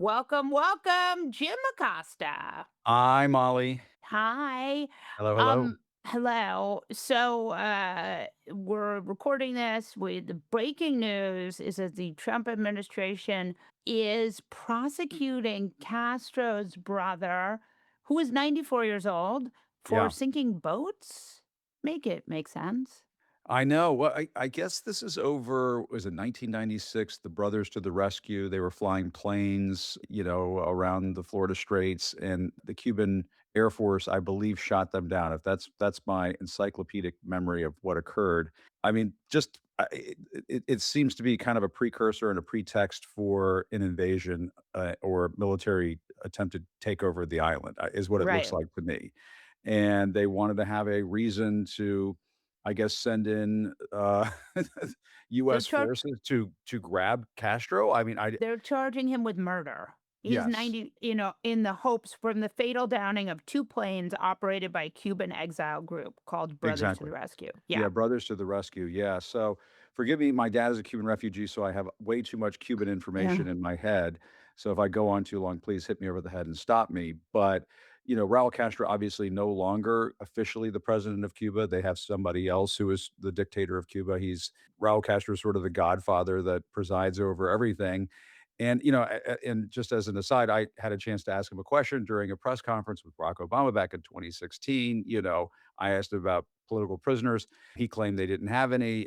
Welcome, welcome, Jim Acosta. Hi, Molly. Hi. Hello, hello. Um, hello. We're recording this with the breaking news is that the Trump administration is prosecuting Castro's brother, who is 94 years old, for Yeah, sinking boats. Make it make sense. I know. Well, I guess this is over, was it 1996? The brothers to the rescue. They were flying planes, around the Florida Straits, and the Cuban Air Force, I believe, shot them down. If that's my encyclopedic memory of what occurred. I mean, just it seems to be kind of a precursor and a pretext for an invasion or military attempted takeover of the island, is what it looks Right. like to me. And they wanted to have a reason to, I guess, send in, They're US char- forces to grab Castro? I mean, I They're charging him with murder. He's yes, 90, in the hopes from the fatal downing of two planes operated by a Cuban exile group called Brothers to exactly. the Rescue. Yeah. Yeah, brothers to the rescue, yeah, so, forgive me, my dad is a Cuban refugee, so I have way too much Cuban Yeah. information in my head, so if I go on too long, please hit me over the head and stop me, but, Raul Castro obviously no longer officially the president of Cuba. They have somebody else who is the dictator of Cuba. Raul Castro is sort of the godfather that presides over everything, and, and just as an aside, I had a chance to ask him a question during a press conference with Barack Obama back in 2016. I asked him about political prisoners. He claimed they didn't have any.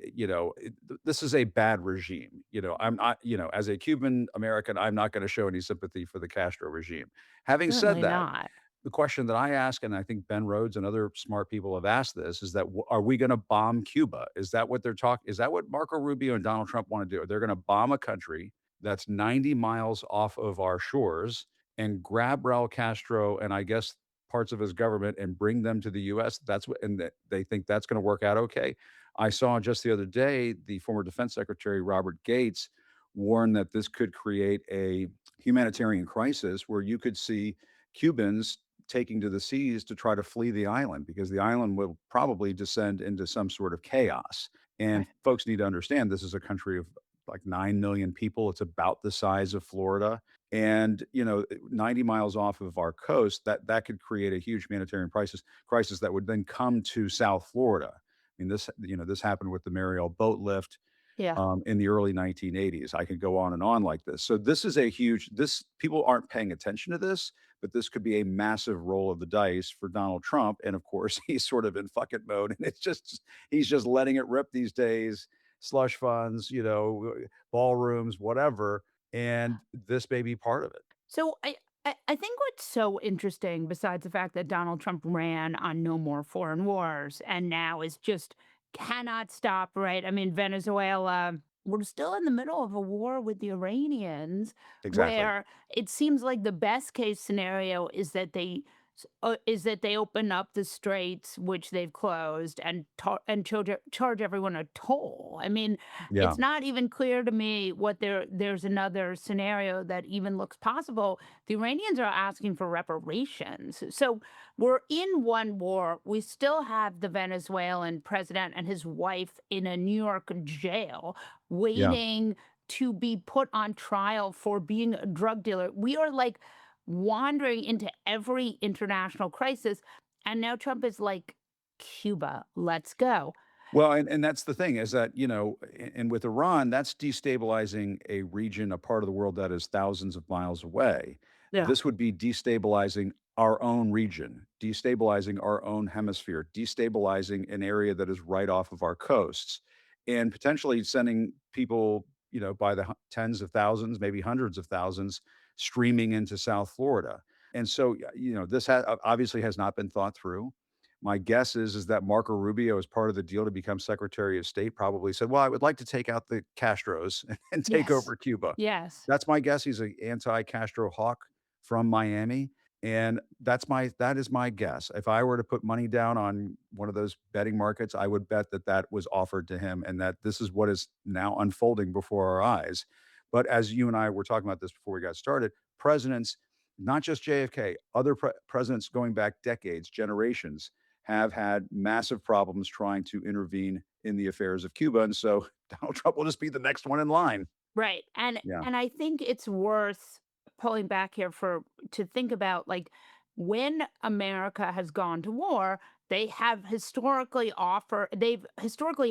This is a bad regime. I'm not, as a Cuban American, I'm not going to show any sympathy for the Castro regime. Having said Certainly that, not. the question that I ask, and I think Ben Rhodes and other smart people have asked this, is that are we going to bomb Cuba? Is that what they're talking? Is that what Marco Rubio and Donald Trump want to do? They're going to bomb a country that's 90 miles off of our shores and grab Raul Castro and I guess parts of his government and bring them to the US. That's what, and they think that's going to work out okay. I saw just the other day the former defense secretary Robert Gates warn that this could create a humanitarian crisis where you could see Cubans taking to the seas to try to flee the island because the island will probably descend into some sort of chaos. And Right. folks need to understand this is a country of like 9 million people. It's about the size of Florida. And, 90 miles off of our coast, that could create a huge humanitarian crisis that would then come to South Florida. I mean, this happened with the Mariel boat lift Yeah. in the early 1980s. I could go on and on like this. So this is a huge this people aren't paying attention to this, but this could be a massive roll of the dice for Donald Trump. And of course, he's sort of in fuck it mode. And he's just letting it rip these days. Slush funds, ballrooms, whatever. And this may be part of it. So I think what's so interesting, besides the fact that Donald Trump ran on no more foreign wars and now is just cannot stop, right? I mean, Venezuela, we're still in the middle of a war with the Iranians, Exactly. where it seems like the best case scenario is that they open up the straits, which they've closed, and charge everyone a toll. I mean, Yeah. it's not even clear to me what there's another scenario that even looks possible. The Iranians are asking for reparations. So we're in one war. We still have the Venezuelan president and his wife in a New York jail Yeah. waiting to be put on trial for being a drug dealer. We are like wandering into every international crisis. And now Trump is like, Cuba, let's go. Well, and that's the thing is that, and with Iran, that's destabilizing a region, a part of the world that is thousands of miles away. Yeah. This would be destabilizing our own region, destabilizing our own hemisphere, destabilizing an area that is right off of our coasts, and potentially sending people, by the tens of thousands, maybe hundreds of thousands, streaming into South Florida. And so, this obviously has not been thought through. My guess is that Marco Rubio, as part of the deal to become Secretary of State, probably said, "Well, I would like to take out the Castros and take Yes. over Cuba." Yes. That's my guess. He's an anti-Castro hawk from Miami, and that is my guess. If I were to put money down on one of those betting markets, I would bet that that was offered to him and that this is what is now unfolding before our eyes. But as you and I were talking about this before we got started, presidents, not just JFK, other presidents going back decades, generations, have had massive problems trying to intervene in the affairs of Cuba, and so Donald Trump will just be the next one in line. Right. And Yeah. and I think it's worth pulling back here for to think about like when America has gone to war, they've historically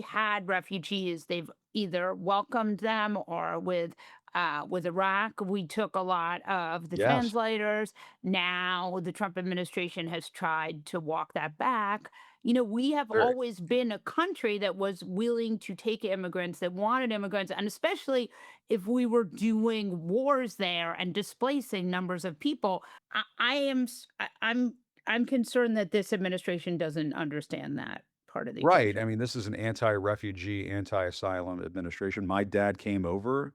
had refugees. They've either welcomed them or with Iraq, we took a lot of the Yes. translators. Now the Trump administration has tried to walk that back. We have There always been a country that was willing to take immigrants, that wanted immigrants, and especially if we were doing wars there and displacing numbers of people. I am s- I'm concerned that this administration doesn't understand that part of the Right, I equation. mean, this is an anti-refugee, anti-asylum administration. My dad came over,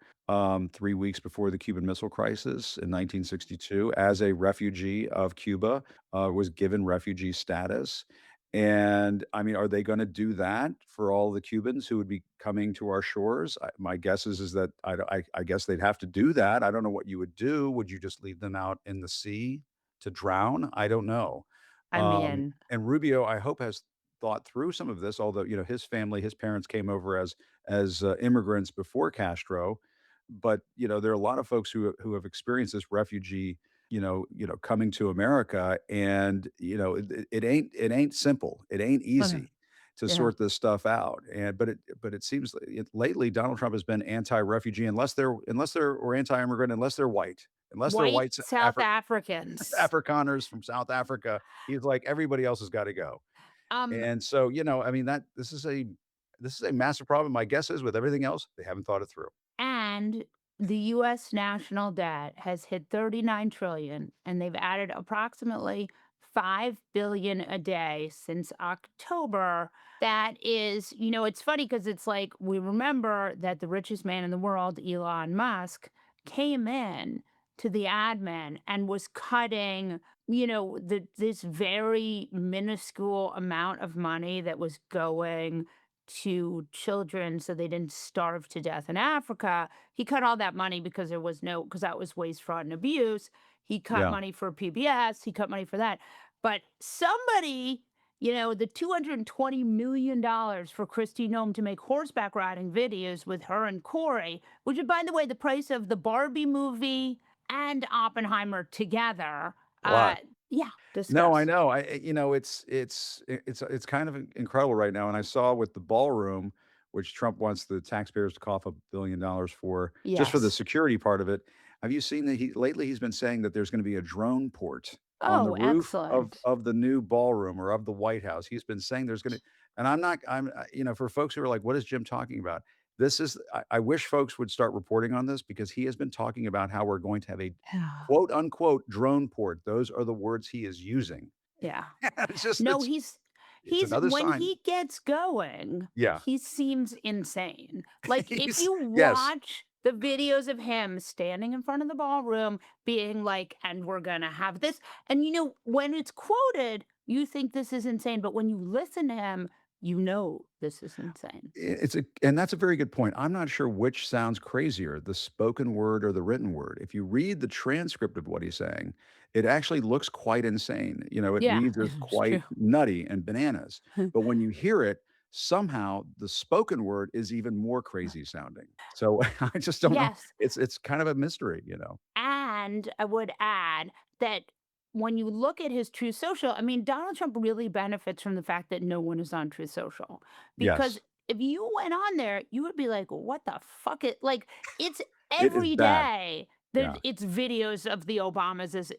3 weeks before the Cuban Missile Crisis in 1962 as a refugee of Cuba, was given refugee status, and, I mean, are they gonna do that for all the Cubans who would be coming to our shores? My guess is that I guess they'd have to do that. I don't know what you would do. Would you just leave them out in the sea to drown? I don't know. I mean, And Rubio, I hope, has thought through some of this, although, his family, his parents came over as immigrants before Castro. But, there are a lot of folks who have experienced this refugee, coming to America, and, it ain't simple. It ain't okay, easy to yeah. sort this stuff out. But it seems lately Donald Trump has been anti-refugee unless they're or anti-immigrant unless they're white. Unless they're White whites, South Africans. Afrikaners from South Africa, he's like, everybody else has gotta go. Um, And so, I mean, that this is a massive problem. My guess is with everything else, they haven't thought it through. and the US national debt has hit 39 trillion and they've added approximately 5 billion a day since October. That is, it's funny because it's like we remember that the richest man in the world, Elon Musk, came in to the admin and was cutting, this very minuscule amount of money that was going to children so they didn't starve to death in Africa. He cut all that money because because that was waste, fraud, and abuse. He cut Yeah. money for PBS, he cut money for that. But somebody, the $220 million for Christy Nome to make horseback riding videos with her and Corey, which is, by the way, the price of the Barbie movie and Oppenheimer together. A lot. Yeah, No, I discuss. know. It's kind of incredible right now, and I saw with the ballroom, which Trump wants the taxpayers to cough $1 billion for, just for the Yes. security part of it. Have you seen that he's been saying that there's gonna be a drone port on the Oh, roof of excellent. of the new ballroom or of the White House. He's been saying there's gonna and I'm not I'm for folks who are like, "What is Jim talking about?" This is I wish folks would start reporting on this because he has been talking about how we're going to have a Yeah. quote unquote "drone port." Those are the words he is using. Yeah. It's just No, it's he's another when sign. he gets going, Yeah. he seems insane. Like if He's you yes. watch the videos of him standing in front of the ballroom being like, and we're gonna have this, and when it's quoted, you think this is insane, but when you listen to him, this is insane. And that's a very good point. I'm not sure which sounds crazier, the spoken word or the written word. If you read the transcript of what he's saying, it actually looks quite insane. It Yeah, reads as it's quite true. nutty and bananas. But when you hear it, somehow the spoken word is even more crazy sounding. So I just don't know. Yes. It's kind of a mystery. And I would add that when you look at his True Social, I mean, Donald Trump really benefits from the fact that no one is on True Social. Because Yes. if you went on there, you would be like, what the fuck? Like, it's It is every bad. day Yeah. that it's videos of the Obamas,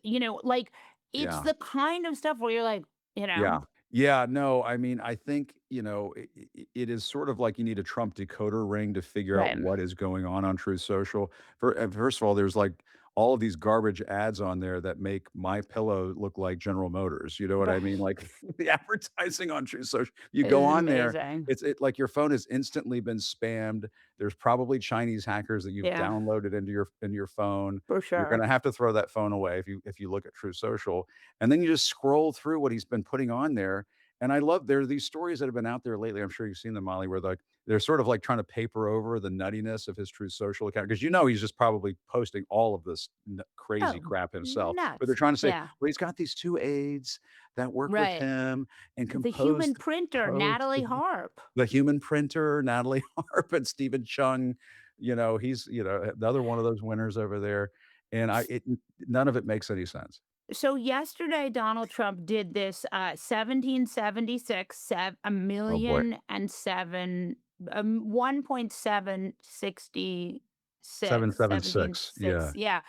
like, it's Yeah. the kind of stuff where you're like, you Yeah. know, Yeah, no, I mean, I think, it is sort of like you need a Trump decoder ring to figure out right, what is going on Truth Social. First of all, there's, like, all of these garbage ads on there that make My Pillow look like General Motors, you know what I mean? right. Like, the advertising on Truth Social, you It go is on there, amazing. like, your phone has instantly been spammed. There's probably Chinese hackers that you've Yeah, downloaded into your phone. for You're sure. gonna have to throw that phone away if you look at Truth Social. And then you just scroll through what he's been putting on there, and I love there are these stories that have been out there lately, I'm sure you've seen them, Molly, where, like, they're sort of, like, trying to paper over the nuttiness of his Truth Social account because he's just probably posting all of this crazy Oh, crap himself, but they're nuts. trying to say, Yeah, "Well, he's got these 2 aides that work with right. him and The human composed printer, post." Natalie Harp. The human printer, Natalie Harp and Stephen Chung, he's, another one of those winners over there. And none of it makes any sense. So yesterday, Donald Trump did this 1776, a Oh, boy. million and seven, 1.766, 776. Yeah. yeah,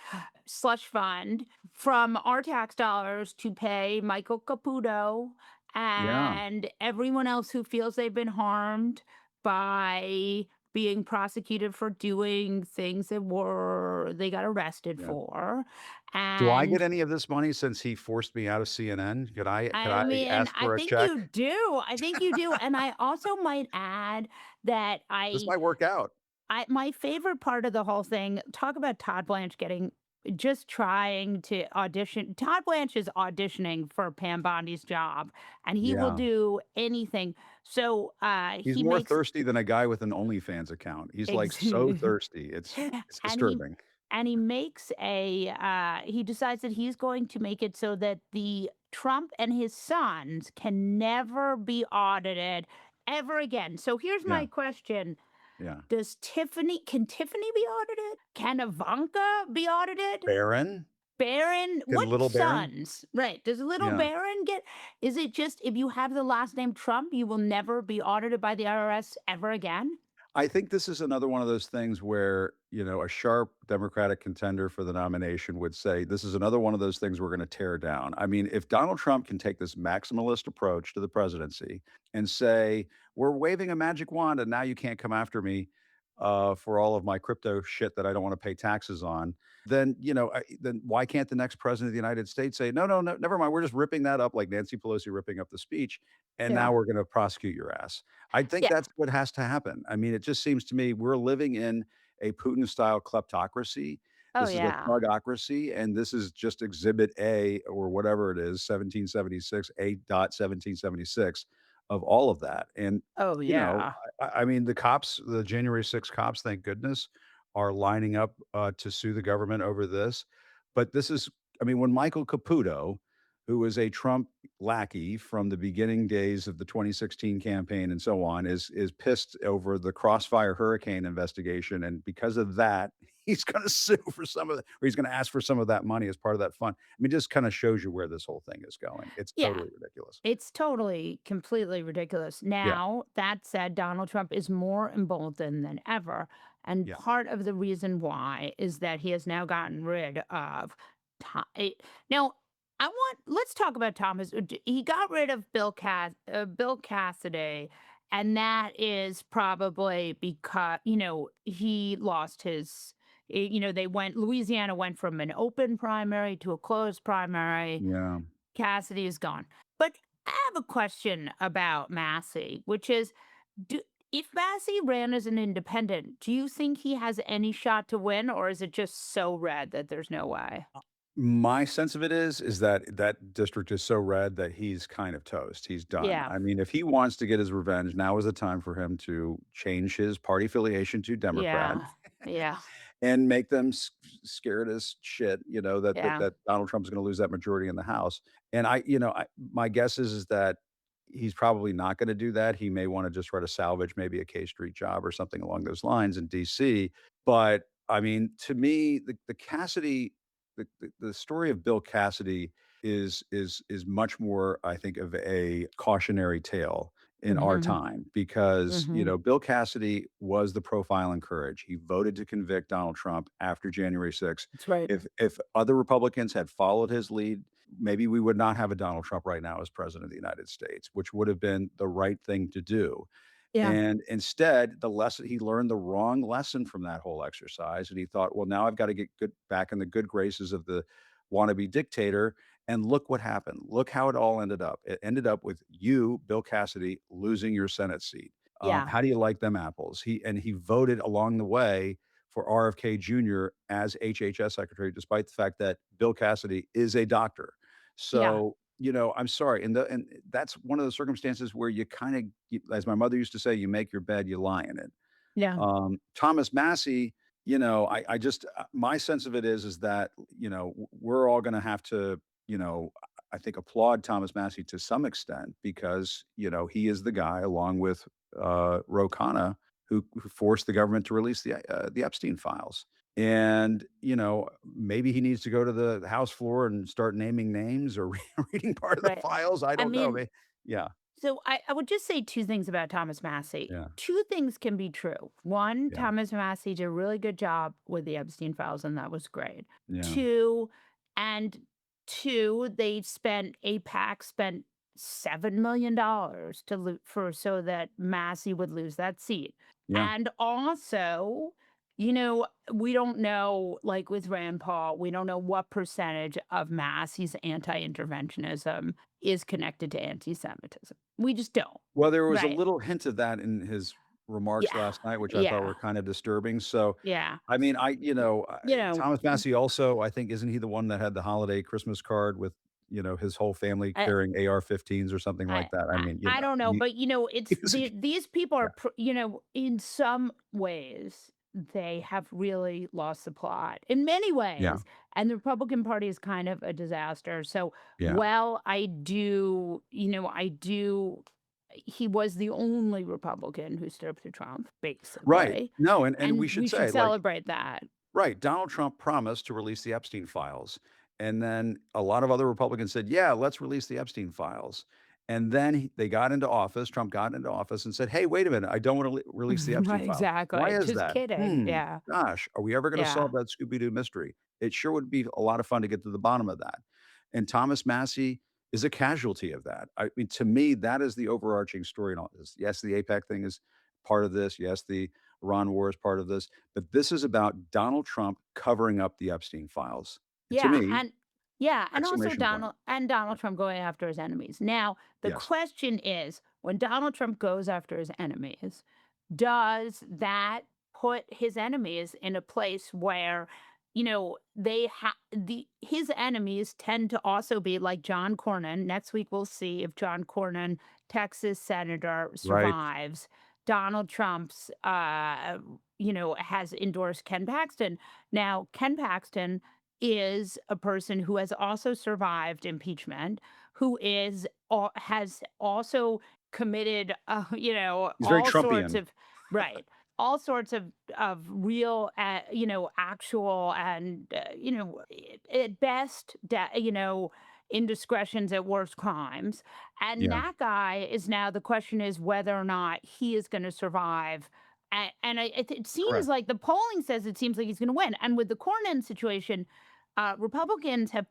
slush fund from our tax dollars to pay Michael Caputo Yeah. and everyone else who feels they've been harmed by being prosecuted for doing things that were they got arrested Yeah. for. Do I get And any of this money since he forced me out of CNN? Could I I mean, ask I for a think check? you do. I think you do. And I also might add that This might work out. my favorite part of the whole thing, talk about Todd Blanche getting just trying to audition. Todd Blanche is auditioning for Pam Bondi's job and he will Yeah. do anything. So He's he more makes thirsty than a guy with an OnlyFans account. He's, like, ex- so thirsty. It's and he disturbing. makes a he decides that he's going to make it so that the Trump and his sons can never be audited ever again. So here's Yeah. my question. Yeah. Can Tiffany be audited? Can Ivanka be audited? Barron? Barron, Can what Little Barron? sons? Right. Does little Yeah. Barron get, is it just if you have the last name Trump, you will never be audited by the IRS ever again? I think this is another one of those things where, a sharp Democratic contender for the nomination would say, this is another one of those things we're going to tear down. I mean, if Donald Trump can take this maximalist approach to the presidency and say, we're waving a magic wand and now you can't come after me for all of my crypto shit that I don't want to pay taxes on, then, then why can't the next president of the United States say, no, no, no, never mind. We're just ripping that up like Nancy Pelosi ripping up the speech. And Yeah. now we're going to prosecute your ass. I think Yeah. that's what has to happen. I mean, it just seems to me we're living in a Putin-style kleptocracy. Oh, This is a yeah. thugocracy, and this is just exhibit A or whatever it is, 1776, A.1776 of all of that. And, Oh, you know, yeah. I mean, the cops, the January 6 cops, thank goodness, are lining up to sue the government over this. But this is, I mean, when Michael Caputo, who was a Trump lackey from the beginning days of the 2016 campaign and so on, is pissed over the Crossfire Hurricane investigation, and because of that, he's gonna sue for some of it, or he's gonna ask for some of that money as part of that fund. I mean, it just kinda shows you where this whole thing is going. It's Yeah. totally ridiculous. It's totally, completely ridiculous. Yeah, Now, that said, Donald Trump is more emboldened than ever. And yeah, part of the reason why is that he has now gotten rid of. Now, let's talk about Thomas. He got rid of Bill Cassidy. And that is probably because, he lost Louisiana went from an open primary to a closed primary. yeah. Cassidy is gone. But I have a question about Massey, which is, do, if Massey ran as an independent, do you think he has any shot to win, or is it just so red that there's no way? My sense of it is that that district is so red that he's kind of toast. He's done. Yeah, I mean, if he wants to get his revenge, now is the time for him to change his party affiliation to Democrat yeah, yeah, and make them scared as shit, that yeah, Donald Trump's gonna lose that majority in the House. And my guess is that he's probably not gonna do that. He may wanna just try to salvage maybe a K Street job or something along those lines in DC. But, I mean, to me, the Cassidy the story of Bill Cassidy is much more, I think, of a cautionary tale in our hmm time because, hmm Bill Cassidy was the profile in courage. He voted to convict Donald Trump after January 6th. That's right. If other Republicans had followed his lead, maybe we would not have a Donald Trump right now as president of the United States, which would have been the right thing to do. Yeah, And instead, he learned the wrong lesson from that whole exercise, and he thought, "Well, now I've gotta get good back in the good graces of the wannabe dictator," and look what happened. Look how it all ended up. It ended up with you, Bill Cassidy, losing your Senate seat. yeah, How do you like them apples? He voted along the way for RFK Jr. as HHS secretary, despite the fact that Bill Cassidy is a doctor. yeah, So, I'm sorry, and that's one of the circumstances where you kinda, as my mother used to say, "You make your bed, you lie in it." yeah, Thomas Massey, I just my sense of it is that, we're all gonna have to, I think applaud Thomas Massey to some extent because, he is the guy along with, Ro Khanna who forced the government to release the Epstein files. And, maybe he needs to go to the House floor and start naming names or reading part of the Right. files. I I don't know. mean, Yeah, so I would just say 2 things about Thomas Massey. yeah, 2 things can be true. 1, yeah, Thomas Massey did a really good job with the Epstein files, and that was great. yeah, 2 and 2, they spent AIPAC spent $7 million to loo for so that Massey would lose that seat. yeah. And also, we don't know, like with Rand Paul, we don't know what percentage of Massey's anti-interventionism is connected to anti-Semitism. We just don't. Well, there was a Right. little hint of that in his remarks Yeah. last night, which I thought Yeah. were kind of disturbing. So, Yeah. I mean, You know, Thomas Massey also, I think, isn't he the one that had the holiday Christmas card with, his whole family I carrying AR-15s or something like that? I mean, I don't know, but, he it's was a these people yeah, are in some ways, they have really lost the plot in many yeah, ways, and the Republican Party is kind of a disaster. So, yeah. well, I do he was the only Republican who stood up to Trump, Right. basically, No, and we and should we should say, like, celebrate that. right, Donald Trump promised to release the Epstein files, and then a lot of other Republicans said, "Yeah, let's release the Epstein files." And then they got into office, Trump got into office and said, "Hey, wait a minute, I don't wanna release the Epstein Right, files." Why exactly. is Just that? kidding. Yeah. Gosh, are we ever gonna Yeah. solve that Scooby-Doo mystery? It sure would be a lot of fun to get to the bottom of that. And Thomas Massey is a casualty of that. I mean, to me, that is the overarching story in all this. Yes, the AIPAC thing is part of this. Yes, the Iran war is part of this. But this is about Donald Trump covering up the Epstein files. To Yeah, me, and also exclamation point. Donald Trump going after his enemies. Now, the Yes. question is, when Donald Trump goes after his enemies, does that put his enemies in a place where, they have his enemies tend to also be like John Cornyn. Next week we'll see if John Cornyn, Texas senator, Right. survives. Donald Trump's has endorsed Ken Paxton. Now, Ken Paxton is a person who has also survived impeachment, who has also committed, He's very all sorts Trumpian. of right, all sorts of real, actual, and at best, indiscretions, at worst crimes, and Yeah. that guy is now the question is whether or not he is going to survive. It seems Correct. like the polling says it seems like he's going to win. And with the Cornyn situation, Republicans have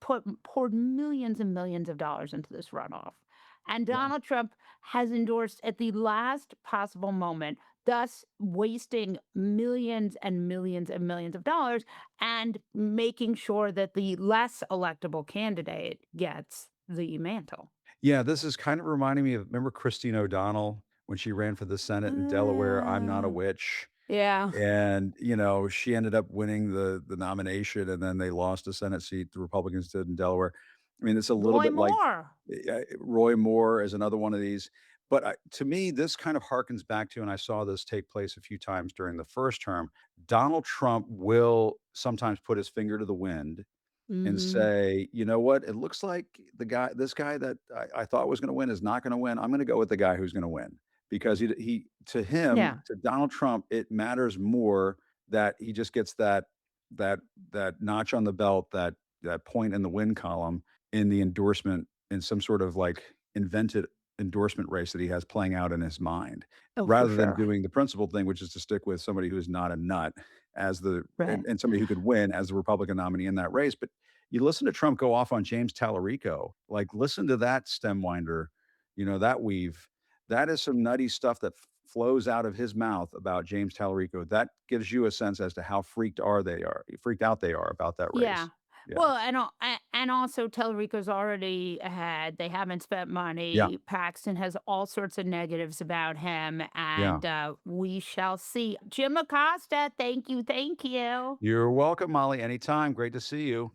poured millions and millions of dollars into this runoff, and Yeah. Donald Trump has endorsed at the last possible moment, thus wasting millions and millions and millions of dollars, and making sure that the less electable candidate gets the mantle. Yeah, this is kind of reminding me of remember Christine O'Donnell when she ran for the Senate in Delaware, "I'm not a Uh, witch." yeah. And, she ended up winning the nomination, and then they lost a Senate seat, the Republicans did in Delaware. I mean, it's a little Roy bit like, Moore. Roy Moore is another one of these. But to me, this kind of harkens back to, and I saw this take place a few times during the first term, Donald Trump will sometimes put his finger to the wind and Mhm. say, "You know what? It looks like this guy that I thought was gonna win is not gonna win. I'm gonna go with the guy who's gonna win." Because he to him, Yeah. to Donald Trump, it matters more that he just gets that that notch on the belt, that point in the win column in the endorsement in some sort of, like, invented endorsement race that he has playing out in his mind, Oh, for rather than sure. doing the principled thing, which is to stick with somebody who is not a nut as the Right. and somebody who could win as the Republican nominee in that race. But you listen to Trump go off on James Tallarico, like, listen to that stem winder, that weave. That is some nutty stuff that flows out of his mouth about James Tallarico. That gives you a sense as to how freaked out they are about that Yeah. race. Yeah. Well, and also Tellurico's already ahead. They haven't spent Yeah. money. Paxton has all sorts of negatives about him, Yeah. and we shall see. Jim Acosta, thank you, thank you. You're welcome, Molly, anytime. Great to see you.